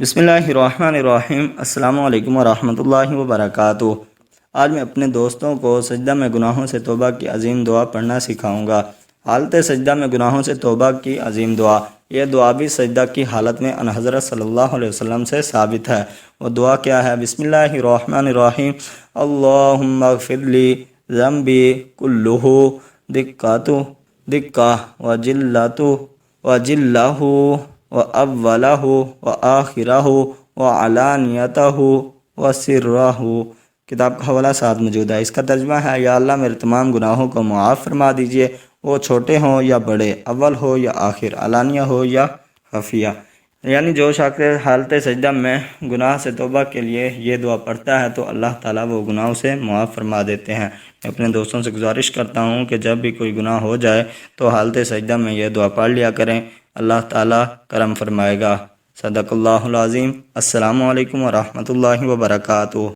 بسم اللہ الرحمن الرحیم۔ السلام علیکم ورحمۃ اللہ وبرکاتہ۔ آج میں اپنے دوستوں کو سجدہ میں گناہوں سے توبہ کی عظیم دعا پڑھنا سکھاؤں گا۔ حالت سجدہ میں گناہوں سے توبہ کی عظیم دعا، یہ دعا بھی سجدہ کی حالت میں ان حضرت صلی اللہ علیہ وسلم سے ثابت ہے۔ وہ دعا کیا ہے؟ بسم اللہ الرحمن الرحیم۔ اللہم اغفر لی ذنبی کلہ دکہ وجلہ وَأَوَّلَهُ وَآخِرَهُ وَعَلَانِيَتَهُ وَسِرَّهُ۔ کتاب کا حوالہ ساتھ موجود ہے۔ اس کا ترجمہ ہے: یا اللہ میرے تمام گناہوں کو معاف فرما دیجئے، وہ چھوٹے ہوں یا بڑے، اول ہو یا آخر، علانیہ ہو یا خفیہ۔ یعنی جو شخص حالت سجدہ میں گناہ سے توبہ کے لیے یہ دعا پڑھتا ہے تو اللہ تعالیٰ وہ گناہوں سے معاف فرما دیتے ہیں۔ میں اپنے دوستوں سے گزارش کرتا ہوں کہ جب بھی کوئی گناہ ہو جائے تو حالت سجدہ میں یہ دعا پڑھ لیا کریں، اللہ تعالیٰ کرم فرمائے گا۔ صدق اللہ العظیم۔ السلام علیکم ورحمۃ اللہ وبرکاتہ۔